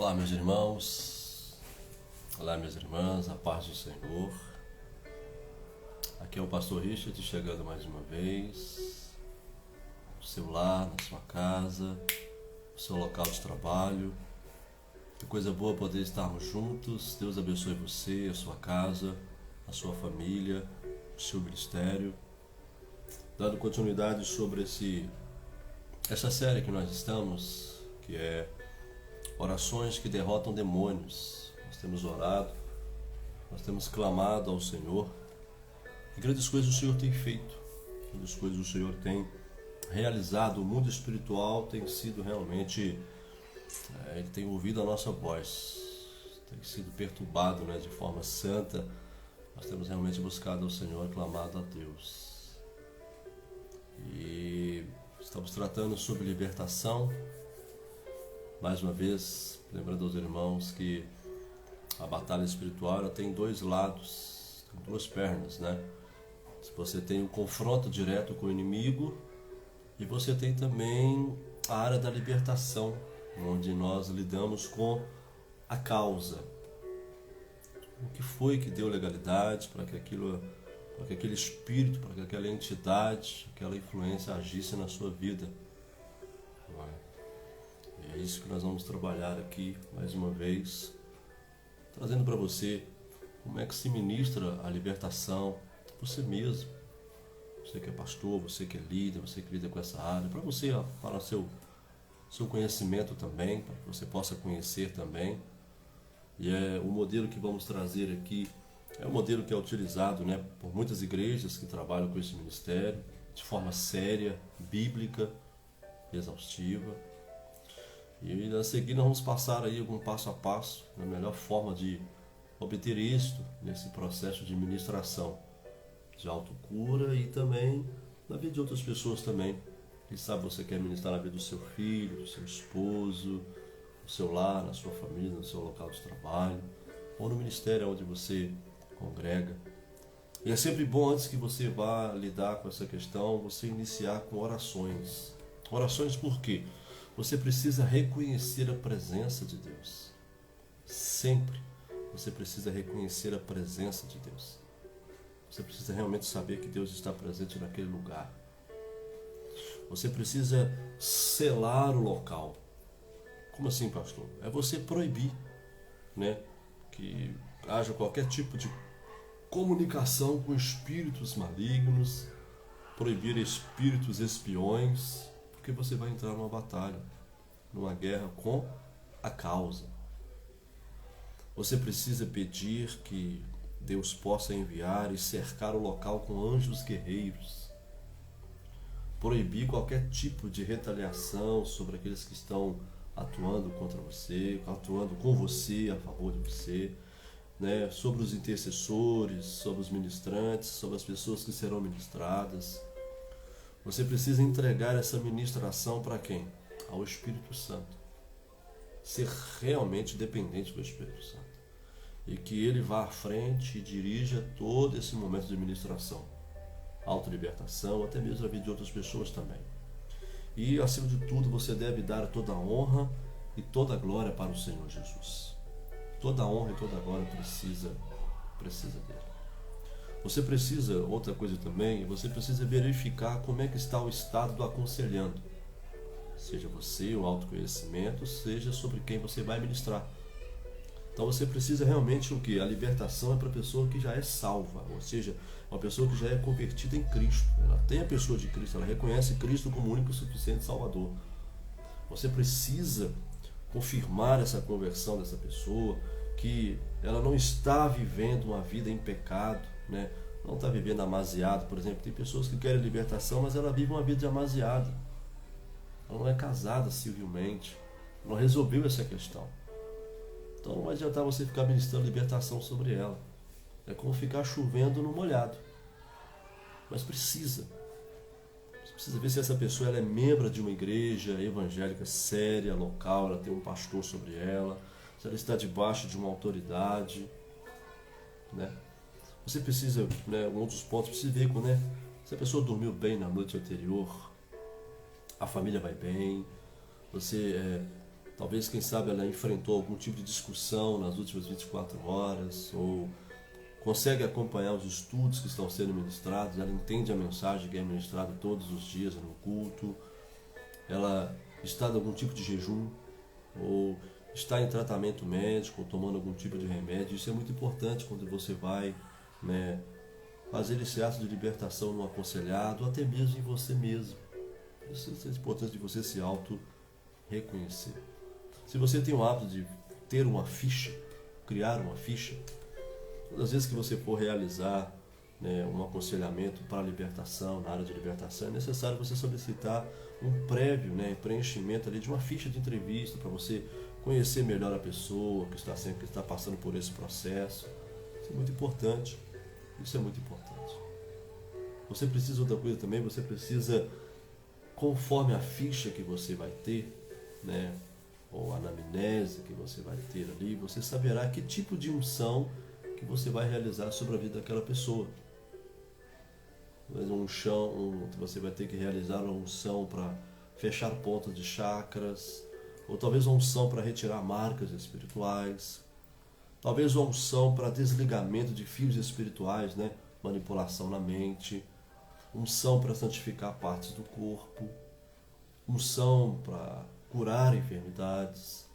Olá, meus irmãos, olá, minhas irmãs, a paz do Senhor. Aqui é o pastor Richard chegando mais uma vez no seu lar, na sua casa, no seu local de trabalho. Que coisa boa poder estarmos juntos. Deus abençoe você, a sua casa, a sua família, o seu ministério. Dando continuidade sobre essa série que nós estamos, que é Orações que derrotam demônios. Nós temos orado, nós temos clamado ao Senhor. E grandes coisas o Senhor tem feito, grandes coisas o Senhor tem realizado. O mundo espiritual tem sido realmente, ele tem ouvido a nossa voz, tem sido perturbado, de forma santa. Nós temos realmente buscado ao Senhor, clamado a Deus. E estamos tratando sobre libertação. Mais uma vez, lembrando aos irmãos que a batalha espiritual ela tem dois lados, tem duas pernas, Se você tem um confronto direto com o inimigo, e você tem também a área da libertação, onde nós lidamos com a causa. O que foi que deu legalidade para que aquele espírito, para que aquela entidade, aquela influência agisse na sua vida? É isso que nós vamos trabalhar aqui, mais uma vez, trazendo para você como é que se ministra a libertação, você mesmo, você que é pastor, você que é líder, você que lida com essa área, para você, para o seu conhecimento também, para que você possa conhecer também. E o modelo que vamos trazer aqui é um modelo que é utilizado por muitas igrejas que trabalham com esse ministério, de forma séria, bíblica, exaustiva. E a seguir nós vamos passar aí algum passo a passo, na melhor forma de obter êxito nesse processo de ministração, de autocura e também na vida de outras pessoas também. Quem sabe você quer ministrar na vida do seu filho, do seu esposo, no seu lar, na sua família, no seu local de trabalho, ou no ministério onde você congrega. E é sempre bom, antes que você vá lidar com essa questão, você iniciar com orações. Orações por quê? Você precisa reconhecer a presença de Deus. Sempre você precisa reconhecer a presença de Deus. Você precisa realmente saber que Deus está presente naquele lugar. Você precisa selar o local. Como assim, pastor? É você proibir, que haja qualquer tipo de comunicação com espíritos malignos, proibir espíritos espiões, porque você vai entrar numa batalha, numa guerra com a causa. Você precisa pedir que Deus possa enviar e cercar o local com anjos guerreiros. Proibir qualquer tipo de retaliação sobre aqueles que estão atuando contra você, atuando com você, a favor de você, sobre os intercessores, sobre os ministrantes, sobre as pessoas que serão ministradas. Você precisa entregar essa ministração para quem? Ao Espírito Santo. Ser realmente dependente do Espírito Santo. E que ele vá à frente e dirija todo esse momento de ministração. Autolibertação, até mesmo a vida de outras pessoas também. E, acima de tudo, você deve dar toda a honra e toda a glória para o Senhor Jesus. Toda a honra e toda a glória precisa dele. Você precisa, outra coisa também, você precisa verificar como é que está o estado do aconselhando. Seja você, o autoconhecimento, seja sobre quem você vai ministrar. Então você precisa realmente o quê? A libertação é para a pessoa que já é salva, ou seja, uma pessoa que já é convertida em Cristo. Ela tem a pessoa de Cristo, ela reconhece Cristo como o único e suficiente Salvador. Você precisa confirmar essa conversão dessa pessoa, que ela não está vivendo uma vida em pecado, não está vivendo amaziado. Por exemplo, tem pessoas que querem libertação, mas ela vive uma vida de amaziada. Ela não é casada civilmente, não resolveu essa questão. Então não vai adiantar você ficar ministrando libertação sobre ela. É como ficar chovendo no molhado. Mas você precisa ver se essa pessoa ela é membro de uma igreja evangélica séria, local, ela tem um pastor sobre ela, se ela está debaixo de uma autoridade, Você precisa, um outros pontos, precisa ver se a pessoa dormiu bem na noite anterior, a família vai bem, você Talvez, quem sabe, ela enfrentou algum tipo de discussão nas últimas 24 horas, ou consegue acompanhar os estudos que estão sendo ministrados, ela entende a mensagem que é ministrada todos os dias no culto, ela está em algum tipo de jejum, ou está em tratamento médico, ou tomando algum tipo de remédio. Isso é muito importante quando você vai, né, fazer esse ato de libertação no aconselhado, ou até mesmo em você mesmo. Isso é importante de você se auto-reconhecer. Se você tem o hábito de ter uma ficha, criar uma ficha, todas as vezes que você for realizar, né, um aconselhamento para a libertação, na área de libertação, é necessário você solicitar um prévio, né, preenchimento ali de uma ficha de entrevista para você conhecer melhor a pessoa que está passando por esse processo. Isso é muito importante. Isso é muito importante. Você precisa, outra coisa também, você precisa, conforme a ficha que você vai ter, né, ou a anamnese que você vai ter ali, você saberá que tipo de unção que você vai realizar sobre a vida daquela pessoa. Você vai ter que realizar uma unção para fechar pontas de chakras, ou talvez uma unção para retirar marcas espirituais, talvez uma unção para desligamento de fios espirituais, né? Manipulação na mente, unção para santificar partes do corpo, unção para curar enfermidades,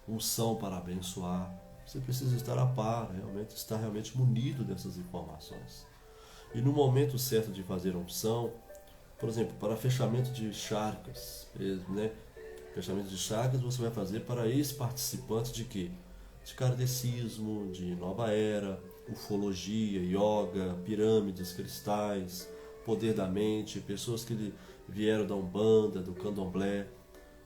unção para abençoar. Você precisa estar a par, estar realmente munido dessas informações. E no momento certo de fazer a unção, por exemplo, para fechamento de chakras, né? Fechamento de chakras você vai fazer para ex-participantes de quê? De kardecismo, de nova era, ufologia, yoga, pirâmides, cristais, poder da mente, pessoas que vieram da Umbanda, do Candomblé,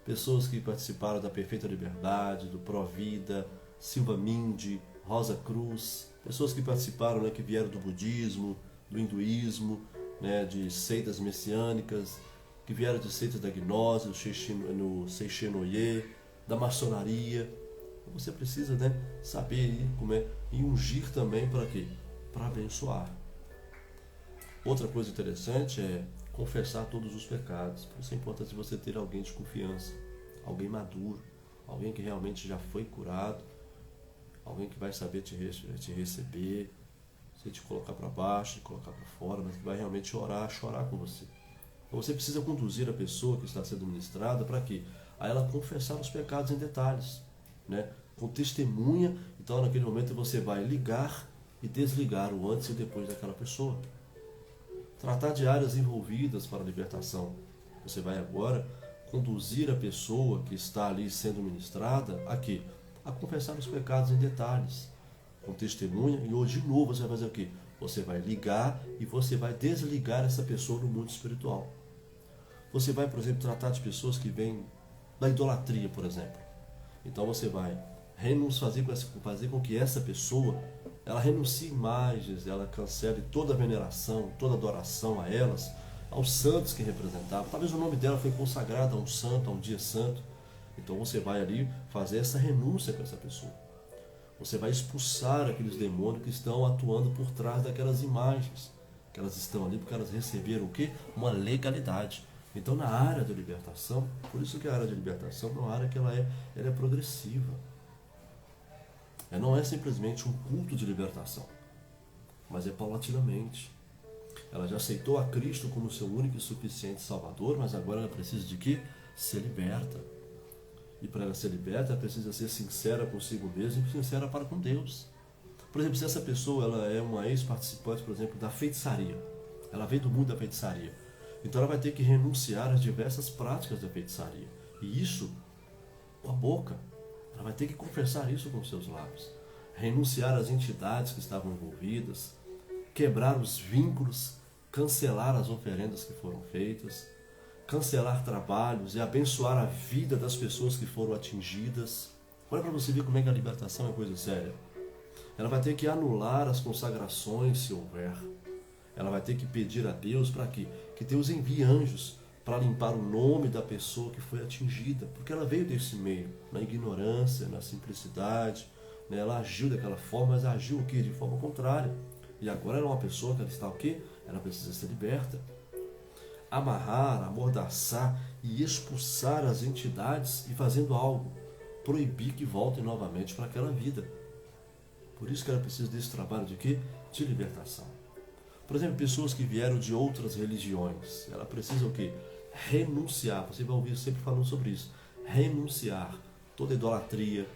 pessoas que participaram da Perfeita Liberdade, do Provida, Silva Mindy, Rosa Cruz, pessoas que participaram, né, que vieram do budismo, do hinduísmo, né, de seitas messiânicas, que vieram de seitas da gnose, no Seixenoye, da maçonaria. Você precisa, né, saber como é, e ungir também para quê? Para abençoar. Outra coisa interessante é confessar todos os pecados. Por isso é importante você ter alguém de confiança, alguém maduro, alguém que realmente já foi curado, alguém que vai saber te receber, sem te colocar para baixo, te colocar para fora, mas que vai realmente chorar com você. Então você precisa conduzir a pessoa que está sendo ministrada para quê? A ela confessar os pecados em detalhes, né? Com testemunha. Então naquele momento você vai ligar e desligar o antes e o depois daquela pessoa. Tratar de áreas envolvidas para a libertação. Você vai agora conduzir a pessoa que está ali sendo ministrada a quê? A confessar os pecados em detalhes, com testemunha. E hoje de novo você vai fazer o quê? Você vai ligar e você vai desligar essa pessoa no mundo espiritual. Você vai, por exemplo, tratar de pessoas que vêm da idolatria, por exemplo. Então você vai fazer com que essa pessoa ela renuncie imagens, ela cancele toda a veneração, toda a adoração a elas, aos santos que representavam. Talvez o nome dela foi consagrado a um santo, a um dia santo. Então você vai ali fazer essa renúncia com essa pessoa. Você vai expulsar aqueles demônios que estão atuando por trás daquelas imagens, que elas estão ali porque elas receberam o quê? Uma legalidade. Então na área de libertação, por isso que a área de libertação é uma área que ela é progressiva. Ela não é simplesmente um culto de libertação, mas é paulatinamente. Ela já aceitou a Cristo como seu único e suficiente Salvador, mas agora ela precisa de quê? Ser liberta. E para ela ser liberta, ela precisa ser sincera consigo mesma e sincera para com Deus. Por exemplo, se essa pessoa ela é uma ex-participante, por exemplo, da feitiçaria, ela vem do mundo da feitiçaria, então ela vai ter que renunciar às diversas práticas da feitiçaria. E isso com a boca. Ela vai ter que confessar isso com os seus lábios. Renunciar às entidades que estavam envolvidas, quebrar os vínculos, cancelar as oferendas que foram feitas, cancelar trabalhos e abençoar a vida das pessoas que foram atingidas. Olha para você ver como é que a libertação é coisa séria. Ela vai ter que anular as consagrações, se houver. Ela vai ter que pedir a Deus para que Deus envie anjos para limpar o nome da pessoa que foi atingida, porque ela veio desse meio, na ignorância, na simplicidade, né? Ela agiu daquela forma, mas agiu o quê? De forma contrária. E agora ela é uma pessoa que ela está o quê? Ela precisa ser liberta. Amarrar, amordaçar e expulsar as entidades e fazendo algo. proibir que voltem novamente para aquela vida. Por isso que ela precisa desse trabalho de quê? De libertação. Por exemplo, pessoas que vieram de outras religiões, ela precisa o quê? Renunciar. Você vai ouvir sempre falando sobre isso. Renunciar toda idolatria,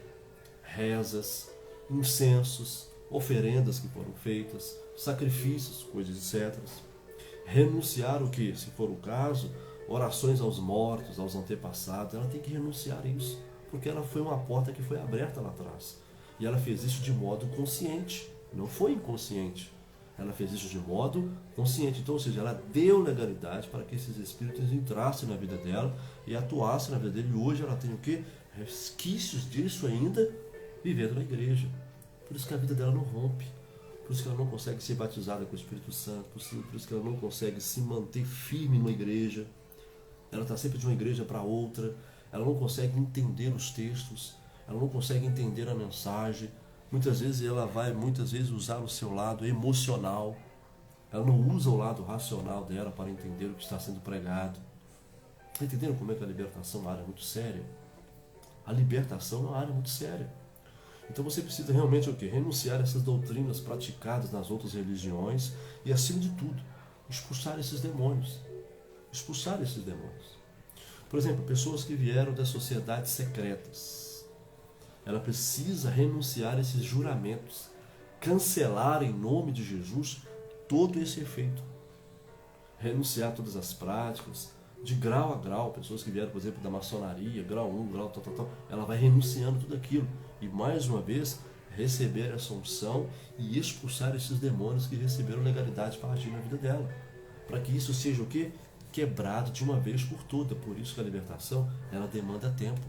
rezas, incensos, oferendas que foram feitas, sacrifícios, coisas etc. Renunciar o que, se for o caso, orações aos mortos, aos antepassados. Ela tem que renunciar a isso, porque ela foi uma porta que foi aberta lá atrás. E ela fez isso de modo consciente, não foi inconsciente. Ela fez isso de modo consciente. Então, ou seja, ela deu legalidade para que esses espíritos entrassem na vida dela e atuassem na vida dele. E hoje ela tem o quê? Resquícios disso ainda vivendo na igreja. Por isso que a vida dela não rompe. Por isso que ela não consegue ser batizada com o Espírito Santo. Por isso que ela não consegue se manter firme numa igreja. Ela está sempre de uma igreja para outra. Ela não consegue entender os textos. Ela não consegue entender a mensagem. Muitas vezes ela vai usar o seu lado emocional. Ela não usa o lado racional dela para entender o que está sendo pregado. Está entendendo como é que a libertação é uma área muito séria? A libertação é uma área muito séria. Então você precisa realmente o quê? Renunciar a essas doutrinas praticadas nas outras religiões e, acima de tudo, expulsar esses demônios. Expulsar esses demônios. Por exemplo, pessoas que vieram das sociedades secretas. Ela precisa renunciar a esses juramentos, cancelar em nome de Jesus todo esse efeito. Renunciar a todas as práticas, de grau a grau, pessoas que vieram, por exemplo, da maçonaria, grau 1, grau tal, ela vai renunciando tudo aquilo. E mais uma vez, receber essa unção e expulsar esses demônios que receberam legalidade para agir na vida dela. Para que isso seja o quê? Quebrado de uma vez por toda. Por isso que a libertação, ela demanda tempo.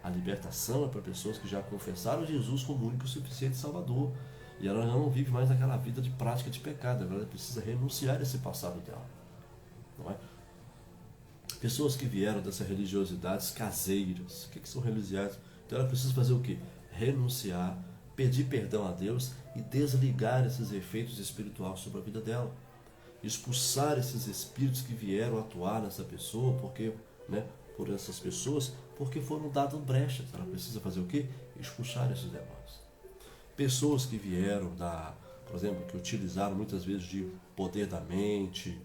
A libertação é para pessoas que já confessaram Jesus como único e suficiente Salvador. E ela não vive mais naquela vida de prática de pecado. Ela precisa renunciar a esse passado dela. Não é? Pessoas que vieram dessas religiosidades caseiras. O que são religiosidades? Então ela precisa fazer o quê? Renunciar, pedir perdão a Deus e desligar esses efeitos espirituais sobre a vida dela. Expulsar esses espíritos que vieram atuar nessa pessoa, porque, por essas pessoas, porque foram dadas brechas. Ela precisa fazer o quê? Expulsar esses demônios. Pessoas que vieram por exemplo, que utilizaram muitas vezes de poder da mente,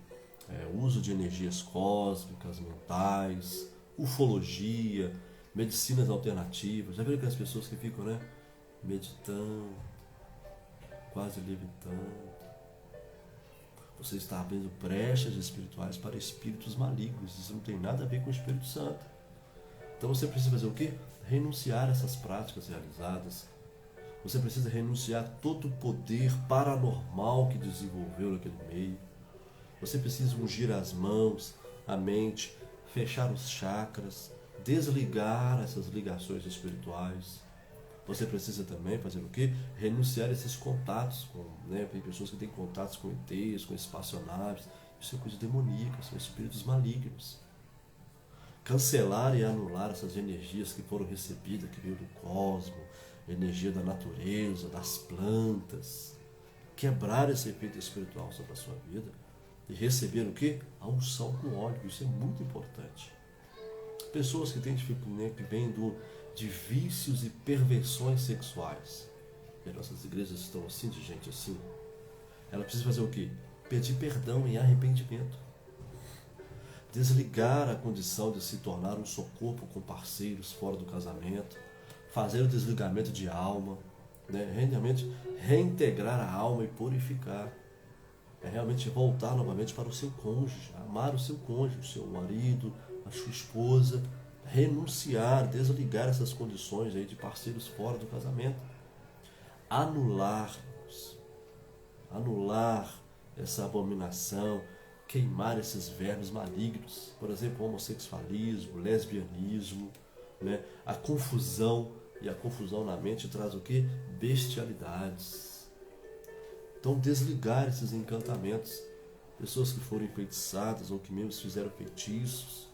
uso de energias cósmicas, mentais, ufologia, medicinas alternativas. Já viram aquelas pessoas que ficam, meditando, quase levitando? Você está abrindo brechas espirituais para espíritos malignos. Isso não tem nada a ver com o Espírito Santo. Então você precisa fazer o quê? Renunciar a essas práticas realizadas. Você precisa renunciar a todo o poder paranormal que desenvolveu naquele meio. Você precisa ungir as mãos, a mente, fechar os chakras, desligar essas ligações espirituais. Você precisa também fazer o quê? Renunciar a esses contatos. Tem pessoas que têm contatos com ETs, com espaçonaves. Isso é coisa demoníaca, são espíritos malignos. Cancelar e anular essas energias que foram recebidas, que veio do cosmos, energia da natureza, das plantas. Quebrar esse efeito espiritual sobre a sua vida e receber o quê? A unção com óleo. Isso é muito importante. Pessoas que têm dificuldade, que vêm de vícios e perversões sexuais. E as nossas igrejas estão assim, de gente assim. Ela precisa fazer o quê? Pedir perdão e arrependimento. Desligar a condição de se tornar um só corpo com parceiros fora do casamento. Fazer o desligamento de alma. Realmente reintegrar a alma e purificar. É realmente voltar novamente para o seu cônjuge. Amar o seu cônjuge, o seu marido, a sua esposa. Renunciar, desligar essas condições aí de parceiros fora do casamento. Anular essa abominação, queimar esses vermes malignos, por exemplo, homossexualismo, lesbianismo, a confusão, e a confusão na mente traz o quê? Bestialidades. Então desligar esses encantamentos, pessoas que foram enfeitiçadas ou que mesmo fizeram feitiços,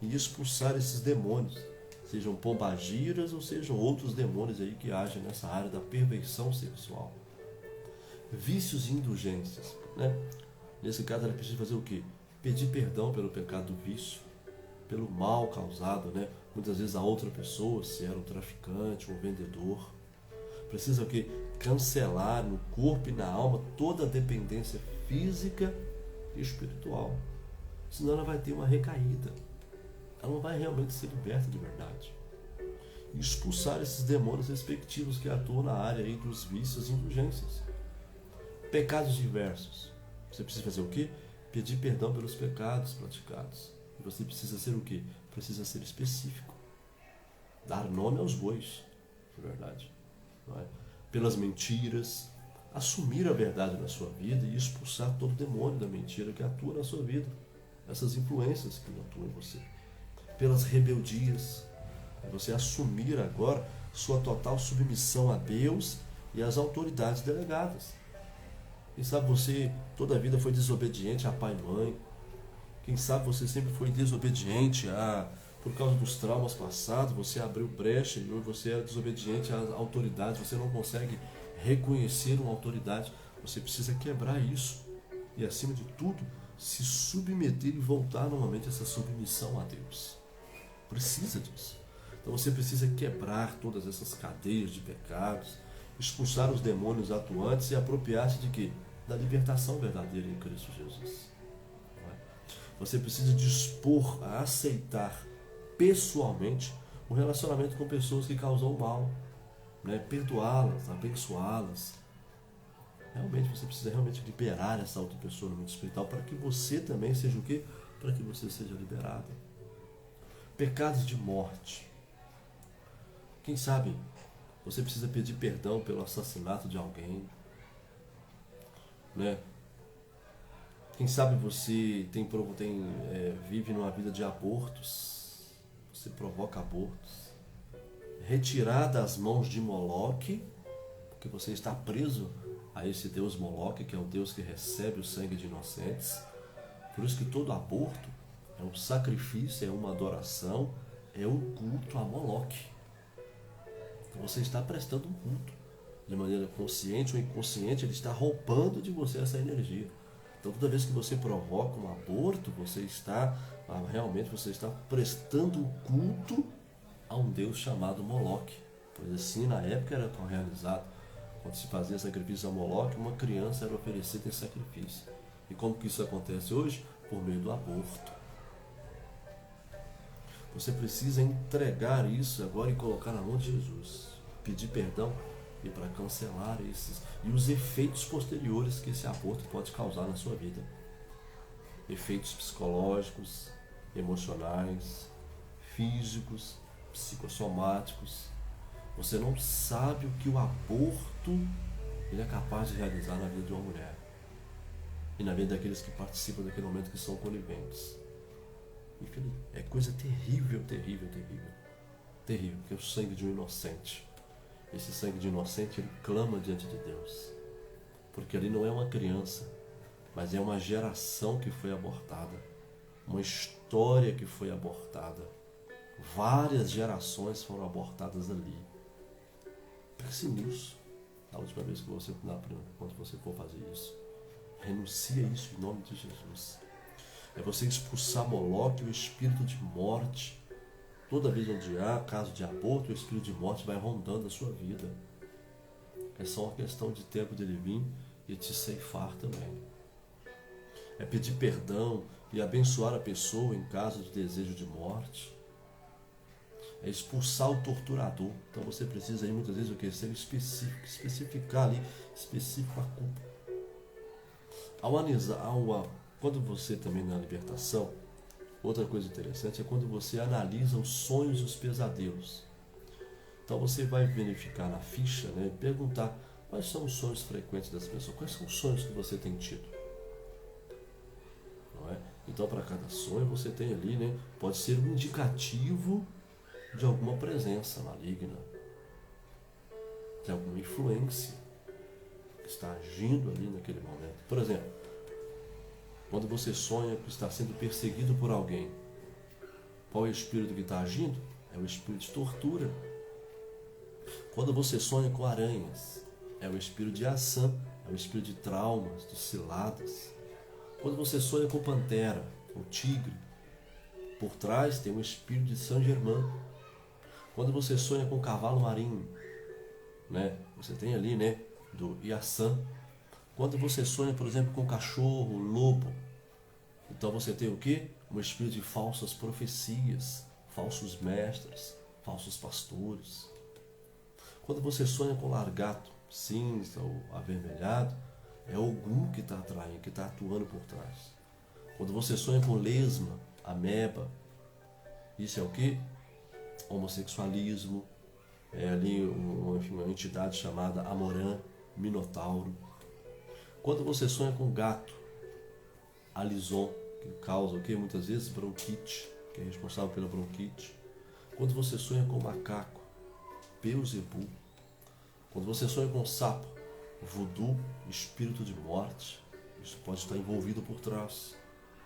e expulsar esses demônios, sejam pombagiras ou sejam outros demônios aí que agem nessa área da perversão sexual. Vícios e indulgências. Nesse caso, ela precisa fazer o quê? Pedir perdão pelo pecado do vício, pelo mal causado muitas vezes a outra pessoa, se era um traficante, um vendedor. Precisa o quê? Cancelar no corpo e na alma toda a dependência física e espiritual. Senão ela vai ter uma recaída. Ela não vai realmente ser liberta de verdade. E expulsar esses demônios respectivos que atuam na área aí dos vícios e indulgências. Pecados diversos. Você precisa fazer o quê? Pedir perdão pelos pecados praticados. E você precisa ser o quê? Precisa ser específico. Dar nome aos bois, de verdade. Não é? Pelas mentiras. Assumir a verdade na sua vida e expulsar todo demônio da mentira que atua na sua vida. Essas influências que atuam em você. Pelas rebeldias. Você assumir agora sua total submissão a Deus e às autoridades delegadas. Quem sabe você toda a vida foi desobediente a pai e mãe. Quem sabe você sempre foi desobediente por causa dos traumas passados, você abriu brecha e hoje você é desobediente às autoridades, você não consegue reconhecer uma autoridade. Você precisa quebrar isso e, acima de tudo, se submeter e voltar novamente a essa submissão a Deus. Precisa disso. Então você precisa quebrar todas essas cadeias de pecados, expulsar os demônios atuantes e apropriar-se de quê? Da libertação verdadeira em Cristo Jesus. Você precisa dispor a aceitar pessoalmente o relacionamento com pessoas que causam mal, né? Perdoá-las, abençoá-las. Realmente você precisa realmente liberar essa outra pessoa no mundo espiritual para que você também seja o quê? Para que você seja liberado. Pecados de morte. Quem sabe você precisa pedir perdão pelo assassinato de alguém, né? Quem sabe você vive numa vida de abortos, você provoca abortos, retirar das mãos de Moloque, porque você está preso a esse Deus Moloque, que é o Deus que recebe o sangue de inocentes. Por isso que todo aborto é um sacrifício, é uma adoração, é um culto a Moloque. Então você está prestando um culto. De maneira consciente ou inconsciente, ele está roubando de você essa energia. Então toda vez que você provoca um aborto, você está prestando um culto a um Deus chamado Moloque. Pois assim, na época era realizado. Quando se fazia sacrifício a Moloque, uma criança era oferecida em sacrifício. E como que isso acontece hoje? Por meio do aborto. Você precisa entregar isso agora e colocar na mão de Jesus. Pedir perdão e para cancelar e os efeitos posteriores que esse aborto pode causar na sua vida. Efeitos psicológicos, emocionais, físicos, psicossomáticos. Você não sabe o que o aborto ele é capaz de realizar na vida de uma mulher e na vida daqueles que participam daquele momento, que são coniventes. Enfim, é coisa terrível, terrível, terrível. Terrível, porque é o sangue de um inocente. Esse sangue de inocente, ele clama diante de Deus. Porque ali não é uma criança, mas é uma geração que foi abortada. Uma história que foi abortada. Várias gerações foram abortadas ali. Pense nisso. Na última vez que quando você for fazer isso, renuncia a isso em nome de Jesus. É você expulsar Moloque, o espírito de morte. Toda vez onde há caso de aborto, o espírito de morte vai rondando a sua vida. É só uma questão de tempo dele vir e te ceifar também. É pedir perdão e abençoar a pessoa em caso de desejo de morte. É expulsar o torturador. Então você precisa aí muitas vezes o que? Ser específico, especificar ali, específico a culpa. Quando você também na libertação, outra coisa interessante é quando você analisa os sonhos e os pesadelos. Então você vai verificar na ficha, né, e perguntar quais são os sonhos frequentes das pessoas, quais são os sonhos que você tem tido. Não é? Então para cada sonho você tem ali, né, pode ser um indicativo de alguma presença maligna, de alguma influência que está agindo ali naquele momento. Por exemplo, quando você sonha que está sendo perseguido por alguém, qual é o espírito que está agindo? É o espírito de tortura. Quando você sonha com aranhas, é o espírito de ação, é o espírito de traumas, de ciladas. Quando você sonha com pantera, ou tigre, por trás tem o espírito de Saint Germain, Quando você sonha com cavalo marinho, né? Você tem ali, né, do Iaçã. Quando você sonha, por exemplo, com cachorro, lobo, então você tem o quê? Um espírito de falsas profecias, falsos mestres, falsos pastores. Quando você sonha com largato, cinza ou avermelhado, é Ogum que está atraindo, que está atuando por trás. Quando você sonha com lesma, ameba, isso é o quê? Homossexualismo, é ali uma entidade chamada Amorã, Minotauro. Quando você sonha com gato, Alison, que causa o quê? Muitas vezes bronquite, que é responsável pela bronquite. Quando você sonha com macaco, Beuzebu. Quando você sonha com sapo, voodoo, espírito de morte, isso pode estar envolvido por trás.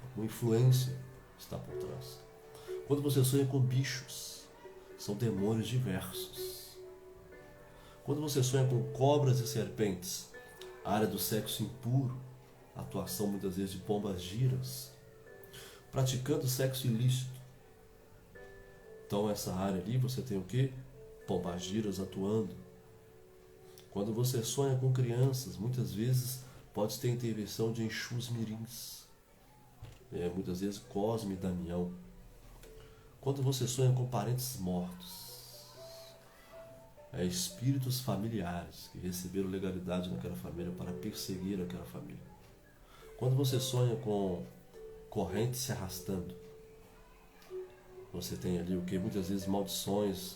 Alguma influência está por trás. Quando você sonha com bichos, são demônios diversos. Quando você sonha com cobras e serpentes, área do sexo impuro, atuação muitas vezes de pombas giras, praticando sexo ilícito. Então essa área ali você tem o quê? Pombas giras atuando. Quando você sonha com crianças, muitas vezes pode ter intervenção de Exus mirins, muitas vezes Cosme e Damião. Quando você sonha com parentes mortos, espíritos familiares que receberam legalidade naquela família para perseguir aquela família. Quando você sonha com corrente se arrastando, você tem ali o que? Muitas vezes maldições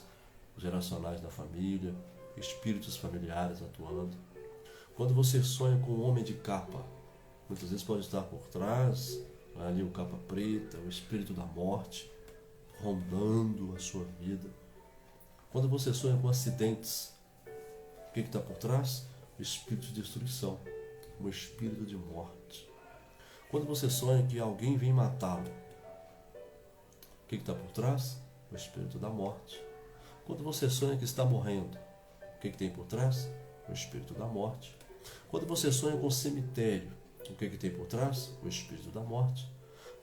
geracionais da família, espíritos familiares atuando. Quando você sonha com um homem de capa, muitas vezes pode estar por trás, ali o capa preta, o espírito da morte, rondando a sua vida. Quando você sonha com acidentes, o que está por trás? O espírito de destruição, o espírito de morte. Quando você sonha que alguém vem matá-lo, o que está por trás? O espírito da morte. Quando você sonha que está morrendo, o que tem por trás? O espírito da morte. Quando você sonha com o cemitério, o que tem por trás? O espírito da morte.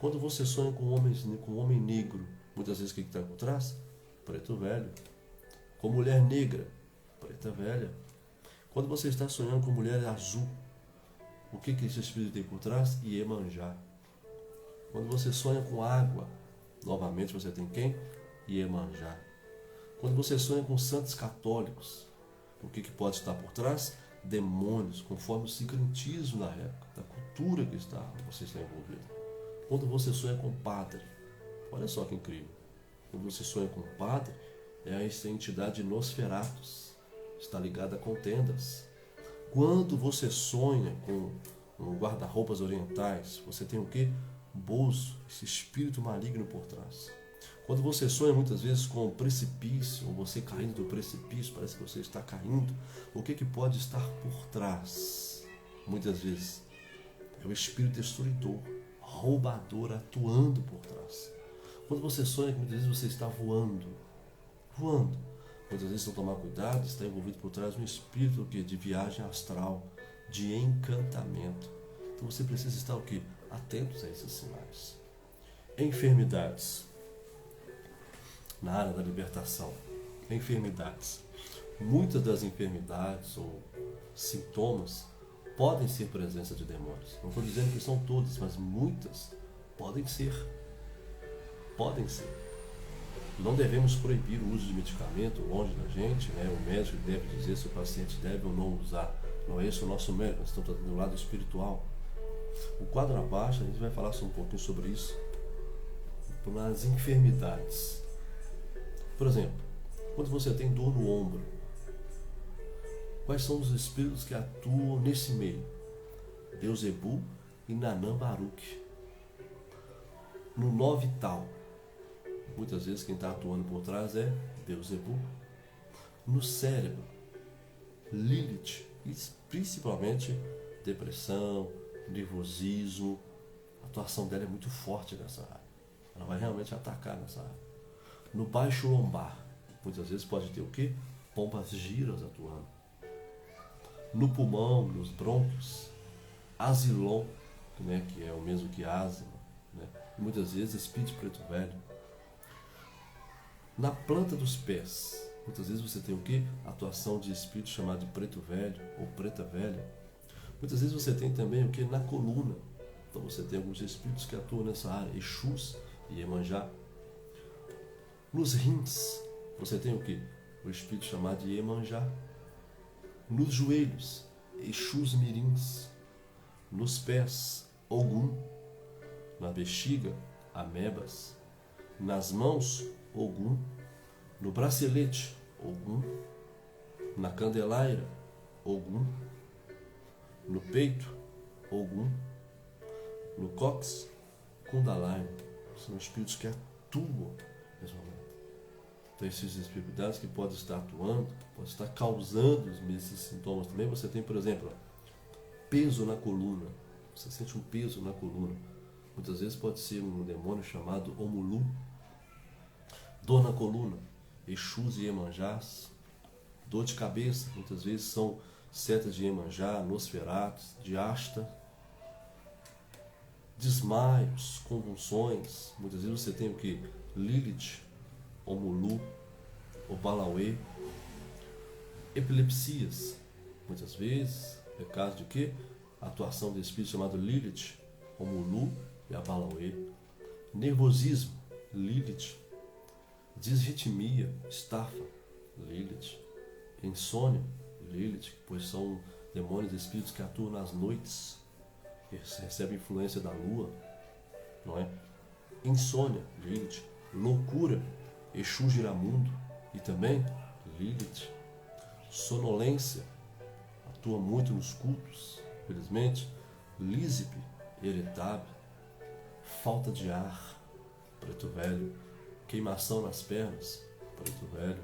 Quando você sonha com um homem negro, muitas vezes o que está por trás? Preto velho. Com mulher negra, preta velha. Quando você está sonhando com mulher azul, o que esse espírito tem por trás? Iemanjá. Quando você sonha com água, novamente você tem quem? Iemanjá. Quando você sonha com santos católicos, o que pode estar por trás? Demônios, conforme o sincretismo na época, da cultura que você está envolvido. Quando você sonha com padre, olha só que incrível. Quando você sonha com padre, é essa entidade de Nosferatus, está ligada a contendas. Quando você sonha com um guarda-roupas orientais, você tem o quê? Bozo, esse espírito maligno por trás. Quando você sonha muitas vezes com um precipício, ou você caindo do precipício, parece que você está caindo, o que pode estar por trás? Muitas vezes é o espírito destruidor, roubador, atuando por trás. Quando você sonha que muitas vezes você está voando, muitas vezes, se não tomar cuidado, está envolvido por trás um espírito de viagem astral, de encantamento. Então você precisa estar o quê? Atentos a esses sinais. Enfermidades. Na área da libertação. Enfermidades. Muitas das enfermidades ou sintomas podem ser presença de demônios. Não estou dizendo que são todas, mas muitas podem ser. Podem ser. Não devemos proibir o uso de medicamento longe da gente, né? O médico deve dizer se o paciente deve ou não usar. Não é esse o nosso médico, nós estamos tratando do lado espiritual. O quadro abaixo, a gente vai falar um pouquinho sobre isso. Nas enfermidades. Por exemplo, quando você tem dor no ombro, quais são os espíritos que atuam nesse meio? Beuzebu e Nanã Baruch. No Novital, muitas vezes quem está atuando por trás é Beuzebu. No cérebro, Lilith, e principalmente depressão, nervosismo. A atuação dela é muito forte nessa área. Ela vai realmente atacar nessa área. No baixo lombar, muitas vezes pode ter o quê? Pombas giras atuando. No pulmão, nos brônquios, Asilon, né, que é o mesmo que asma, né? Muitas vezes espírito preto velho. Na planta dos pés, muitas vezes você tem o quê? Atuação de espírito chamado de preto velho ou preta velha. Muitas vezes você tem também o quê? Na coluna. Então você tem alguns espíritos que atuam nessa área, Exus e Iemanjá. Nos rins, você tem o quê? O espírito chamado de Iemanjá. Nos joelhos, Exus mirins. Nos pés, Ogum. Na bexiga, Amebas. Nas mãos, Ogum. No bracelete, Ogum. Na candeleira, Ogum. No peito, Ogum. No cóccix, Kundalini. São espíritos que atuam nesse momento. Então esses espiritualidades que podem estar atuando, podem estar causando esses sintomas também. Você tem, por exemplo, peso na coluna. Você sente um peso na coluna. Muitas vezes pode ser um demônio chamado Omulu. Dor na coluna, Exus e Iemanjás. Dor de cabeça, muitas vezes são setas de Iemanjá, Nosferatus, de Asta. Desmaios, convulsões, muitas vezes você tem o que? Lilith, Omulu, Obalauê. Epilepsias, muitas vezes é caso de quê? Atuação de espírito chamado Lilith, Omulu e Abalauê. Nervosismo, Lilith. Disritmia, Estafa, Lilith. Insônia, Lilith, pois são demônios e espíritos que atuam nas noites, que recebem influência da lua, não é? Insônia, Lilith. Loucura, Exu Giramundo e também Lilith. Sonolência, atua muito nos cultos, felizmente. Lísipe, Eretabe. Falta de ar, Preto Velho. Queimação nas pernas, Preto Velho.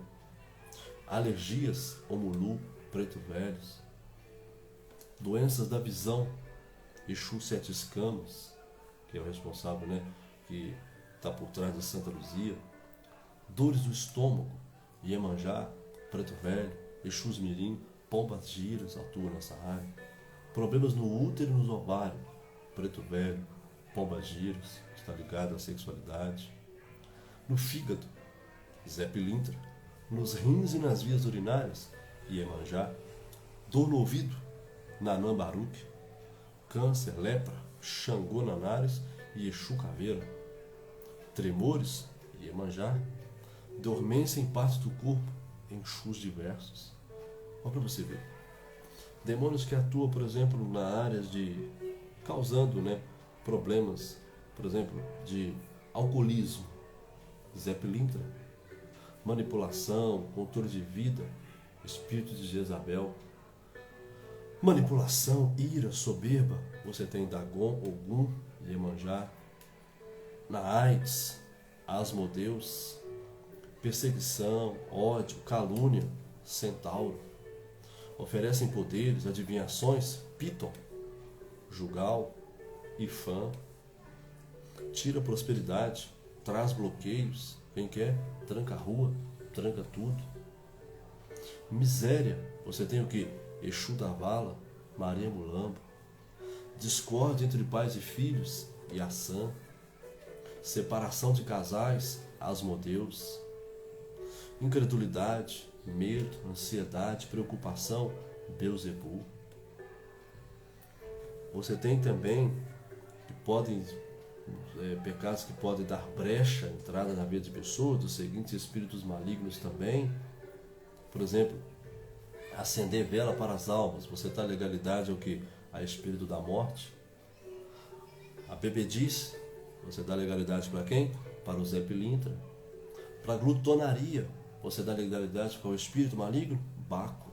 Alergias, Omulu, Preto Velhos. Doenças da visão, Exu Sete Escamas, que é o responsável, né, que está por trás da Santa Luzia. Dores do estômago, Iemanjá, Preto Velho. Exus Mirim, Pombas Giras atuam nessa área. Problemas no útero e nos ovários, Preto Velho, Pombas Giras, está ligado à sexualidade. No fígado, Zé Pilintra. Nos rins e nas vias urinárias, Iemanjá. Dor no ouvido, Nanã Baruque. Câncer, lepra, Xangô Nanares e Exu Caveira. Tremores, Iemanjá. Dormência em partes do corpo, Exus diversos. Olha para você ver. Demônios que atuam, por exemplo, na área de causando, né, problemas, por exemplo, de alcoolismo, Zé Pilintra. Manipulação, controle de vida, espírito de Jezabel. Manipulação, ira, soberba, você tem Dagon, Ogum, Iemanjá. Na AIDS, Asmodeus. Perseguição, ódio, calúnia, Centauro. Oferecem poderes, adivinhações, Piton, Jugal, Ifã. Tira prosperidade, traz bloqueios, quem quer, tranca a rua, tranca tudo. Miséria, você tem o que? Exu da Vala, Maria Mulambo. Discórdia entre pais e filhos, Iaçã. Separação de casais, Asmodeus. Incredulidade, medo, ansiedade, preocupação, Beuzebu. Você tem também que podem pecados que podem dar brecha, entrada na vida de pessoas, dos seguintes espíritos malignos também. Por exemplo, acender vela para as almas. Você está legalidade ao que? A espírito da morte. A bebedice, você dá legalidade para quem? Para o Zé Pilintra. Para a glutonaria, você dá legalidade para o espírito maligno? Baco.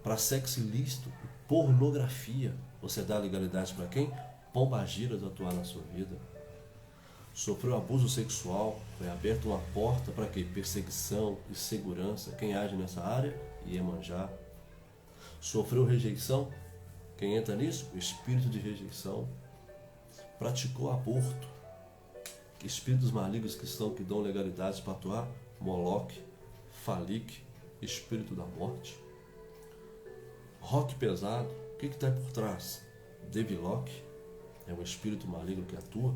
Para sexo ilícito e pornografia, você dá legalidade para quem? Pombagiras atuar na sua vida. Sofreu abuso sexual, foi aberta uma porta para quê? Perseguição e segurança. Quem age nessa área? Iemanjá. Sofreu rejeição? Quem entra nisso? O espírito de rejeição. Praticou aborto. Espíritos malignos que dão legalidade para atuar? Moloque, Falik, espírito da morte. Rock pesado, o que está por trás? Deviloque, é um espírito maligno que atua.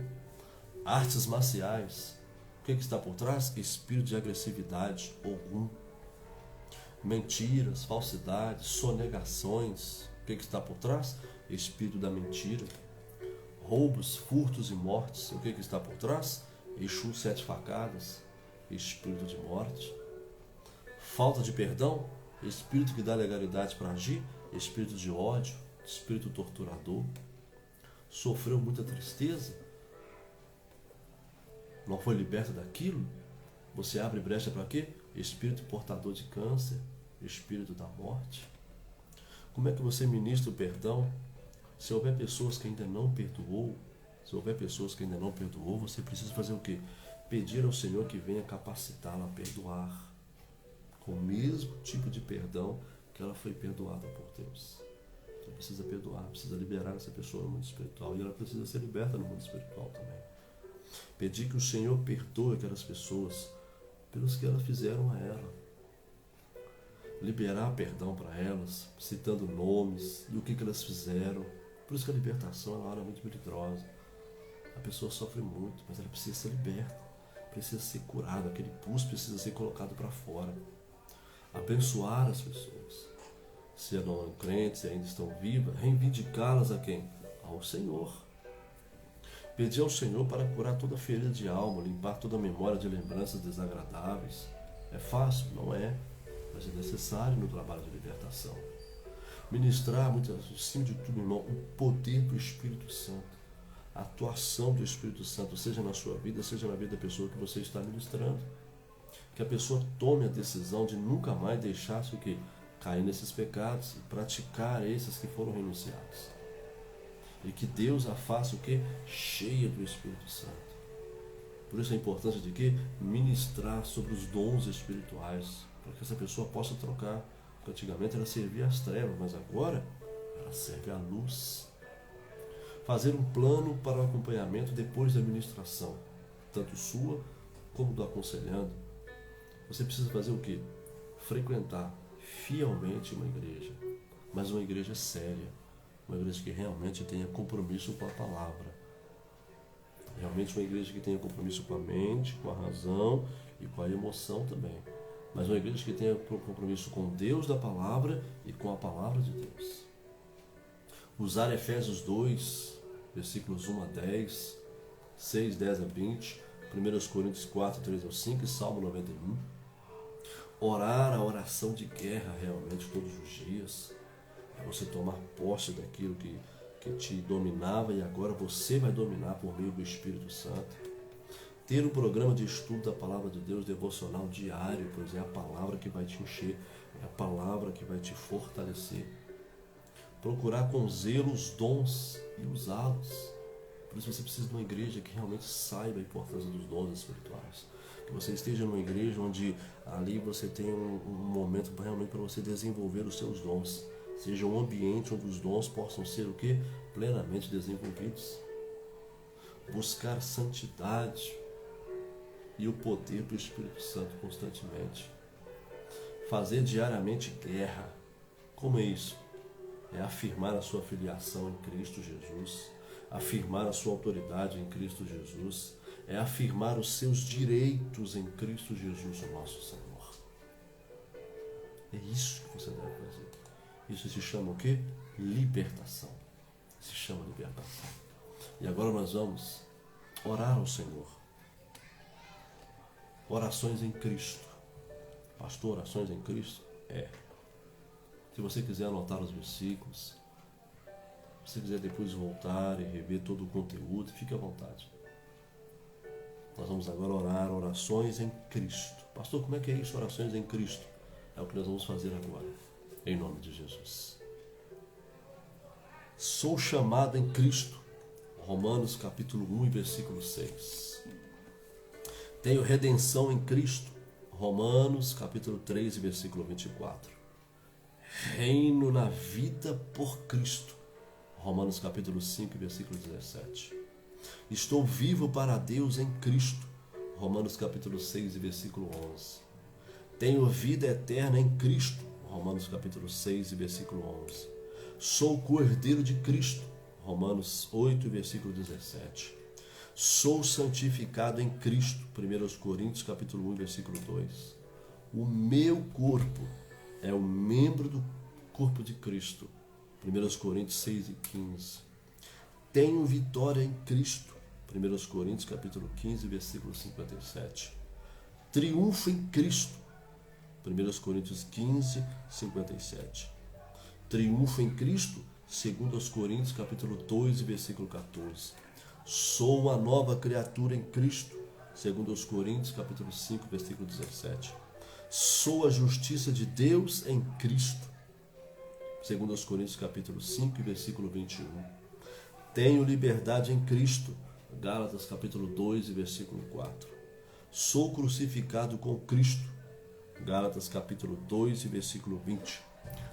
Artes marciais, que está por trás? Espírito de agressividade, orgulho, mentiras, falsidades, sonegações. O que está por trás? Espírito da mentira. Roubos, furtos e mortes. O que está por trás? Exu 7 facadas, espírito de morte. Falta de perdão, espírito que dá legalidade para agir, espírito de ódio, espírito torturador. Sofreu muita tristeza, não foi liberto daquilo, você abre brecha para quê? Espírito portador de câncer, espírito da morte. Como é que você ministra o perdão? Se houver pessoas que ainda não perdoou, você precisa fazer o quê? Pedir ao Senhor que venha capacitá-la a perdoar, com o mesmo tipo de perdão que ela foi perdoada por Deus. Você precisa perdoar, precisa liberar essa pessoa no mundo espiritual, e ela precisa ser liberta no mundo espiritual também. Pedir que o Senhor perdoe aquelas pessoas pelos que elas fizeram a ela. Liberar perdão para elas, citando nomes e o que elas fizeram. Por isso que a libertação é uma hora muito melindrosa. A pessoa sofre muito, mas ela precisa ser liberta, precisa ser curada, aquele pus precisa ser colocado para fora. Abençoar as pessoas. Se não são crentes e ainda estão vivas, reivindicá-las a quem? Ao Senhor. Pedir ao Senhor para curar toda ferida de alma, limpar toda a memória de lembranças desagradáveis. É fácil? Não é, mas é necessário no trabalho de libertação. Ministrar, muito acima de tudo, irmão, o poder do Espírito Santo. A atuação do Espírito Santo, seja na sua vida, seja na vida da pessoa que você está ministrando. Que a pessoa tome a decisão de nunca mais deixar-se o quê? Cair nesses pecados e praticar esses que foram renunciados. E que Deus a faça o quê? Cheia do Espírito Santo. Por isso a importância de quê? Ministrar sobre os dons espirituais, para que essa pessoa possa trocar. Porque antigamente ela servia às trevas, mas agora ela serve à luz. Fazer um plano para o acompanhamento depois da ministração, tanto sua como do aconselhando. Você precisa fazer o quê? Frequentar fielmente uma igreja, mas uma igreja séria, uma igreja que realmente tenha compromisso com a palavra, realmente uma igreja que tenha compromisso com a mente, com a razão e com a emoção também, mas uma igreja que tenha compromisso com Deus da palavra e com a palavra de Deus. Usar Efésios 2, versículos 1 a 10, 6, 10 a 20, 1 Coríntios 4, 3 a 5 e Salmo 91. Orar a oração de guerra realmente todos os dias. É você tomar posse daquilo que te dominava e agora você vai dominar por meio do Espírito Santo. Ter um programa de estudo da Palavra de Deus devocional diário, pois é a palavra que vai te encher, é a palavra que vai te fortalecer. Procurar com zelo os dons e usá-los. Por isso você precisa de uma igreja que realmente saiba a importância dos dons espirituais. Que você esteja numa igreja onde ali você tenha um momento realmente para você desenvolver os seus dons. Seja um ambiente onde os dons possam ser o quê? Plenamente desenvolvidos. Buscar santidade e o poder do Espírito Santo constantemente. Fazer diariamente guerra. Como é isso? É afirmar a sua filiação em Cristo Jesus, afirmar a sua autoridade em Cristo Jesus, é afirmar os seus direitos em Cristo Jesus, o nosso Senhor. É isso que você deve fazer. Isso se chama o quê? Libertação. Se chama libertação. E agora nós vamos orar ao Senhor. Orações em Cristo. Pastor, orações em Cristo? Se você quiser anotar os versículos, se você quiser depois voltar e rever todo o conteúdo, fique à vontade. Nós vamos agora orar orações em Cristo. Pastor, como é que é isso, orações em Cristo? É o que nós vamos fazer agora, em nome de Jesus. Sou chamado em Cristo. Romanos capítulo 1 e versículo 6. Tenho redenção em Cristo. Romanos capítulo 3 e versículo 24. Reino na vida por Cristo. Romanos capítulo 5, versículo 17. Estou vivo para Deus em Cristo. Romanos capítulo 6, versículo 11. Tenho vida eterna em Cristo. Romanos capítulo 6, versículo 11. Sou co-herdeiro de Cristo. Romanos 8, versículo 17. Sou santificado em Cristo. 1 Coríntios capítulo 1, versículo 2. O meu corpo é um membro do corpo de Cristo. 1 Coríntios 6 e 15. Tenho vitória em Cristo. 1 Coríntios capítulo 15, versículo 57. Triunfo em Cristo. 1 Coríntios 15, 57. Triunfo em Cristo. 2 Coríntios capítulo 2, versículo 14. Sou uma nova criatura em Cristo. 2 Coríntios capítulo 5, versículo 17. Sou a justiça de Deus em Cristo. 2 Coríntios capítulo 5, versículo 21. Tenho liberdade em Cristo. Gálatas capítulo 2, versículo 4. Sou crucificado com Cristo. Gálatas capítulo 2, versículo 20.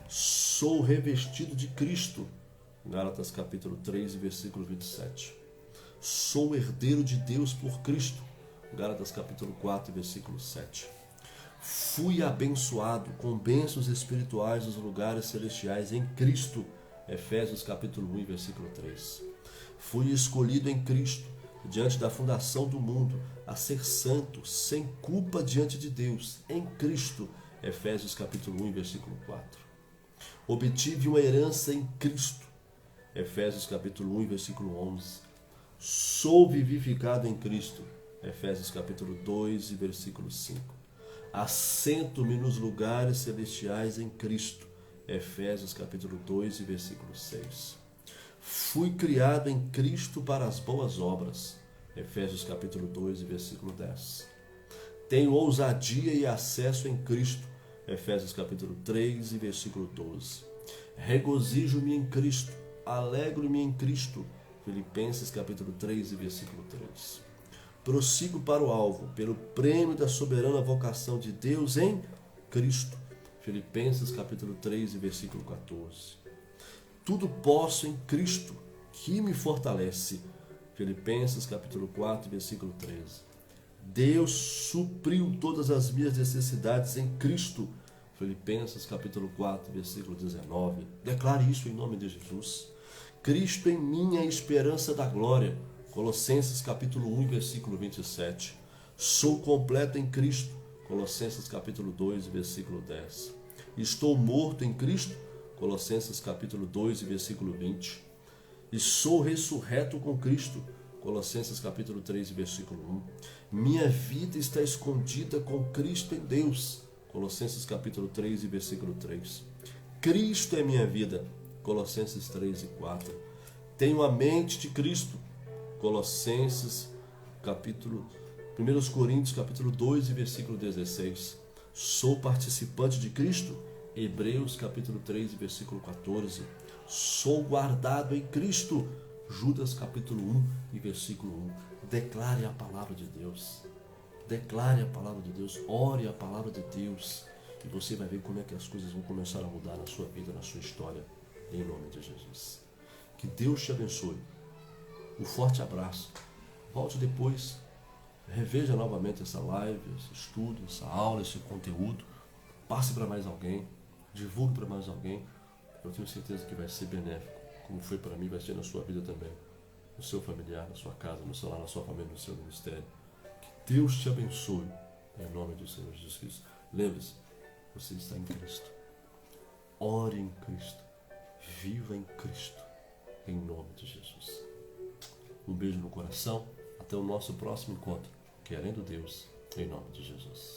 Sou revestido de Cristo. Gálatas capítulo 3, versículo 27. Sou herdeiro de Deus por Cristo. Gálatas capítulo 4, versículo 7. Fui abençoado com bênçãos espirituais nos lugares celestiais em Cristo. Efésios capítulo 1, versículo 3. Fui escolhido em Cristo, diante da fundação do mundo, a ser santo, sem culpa diante de Deus, em Cristo. Efésios capítulo 1, versículo 4. Obtive uma herança em Cristo. Efésios capítulo 1, versículo 11. Sou vivificado em Cristo. Efésios capítulo 2, versículo 5. Assento-me nos lugares celestiais em Cristo. Efésios capítulo 2, versículo 6. Fui criado em Cristo para as boas obras. Efésios capítulo 2, versículo 10. Tenho ousadia e acesso em Cristo. Efésios capítulo 3, versículo 12. Regozijo-me em Cristo, alegro-me em Cristo. Filipenses capítulo 3, versículo 3. Prossigo para o alvo, pelo prêmio da soberana vocação de Deus em Cristo. Filipenses capítulo 3, versículo 14. Tudo posso em Cristo, que me fortalece. Filipenses capítulo 4, versículo 13. Deus supriu todas as minhas necessidades em Cristo. Filipenses capítulo 4, versículo 19. Declare isso em nome de Jesus. Cristo em mim é a esperança da glória. Colossenses capítulo 1, versículo 27. Sou completo em Cristo. Colossenses capítulo 2, versículo 10. Estou morto em Cristo. Colossenses capítulo 2, versículo 20. E sou ressurreto com Cristo. Colossenses capítulo 3, versículo 1. Minha vida está escondida com Cristo em Deus. Colossenses capítulo 3, versículo 3. Cristo é minha vida. Colossenses 3 e 4. Tenho a mente de Cristo. Colossenses capítulo 1 Coríntios capítulo 2 e versículo 16. Sou participante de Cristo. Hebreus capítulo 3 e versículo 14. Sou guardado em Cristo. Judas capítulo 1 e versículo 1. Declare a palavra de Deus. Declare a palavra de Deus. Ore a palavra de Deus. E você vai ver como é que as coisas vão começar a mudar na sua vida, na sua história. Em nome de Jesus. Que Deus te abençoe. Um forte abraço. Volte depois. Reveja novamente essa live, esse estudo, essa aula, esse conteúdo. Passe para mais alguém. Divulgue para mais alguém. Eu tenho certeza que vai ser benéfico. Como foi para mim, vai ser na sua vida também. No seu familiar, na sua casa, no seu lar, na sua família, no seu ministério. Que Deus te abençoe. Em nome do Senhor Jesus Cristo. Lembre-se, você está em Cristo. Ore em Cristo. Viva em Cristo. Em nome de Jesus. Um beijo no coração. Até o nosso próximo encontro. Querendo Deus. Em nome de Jesus.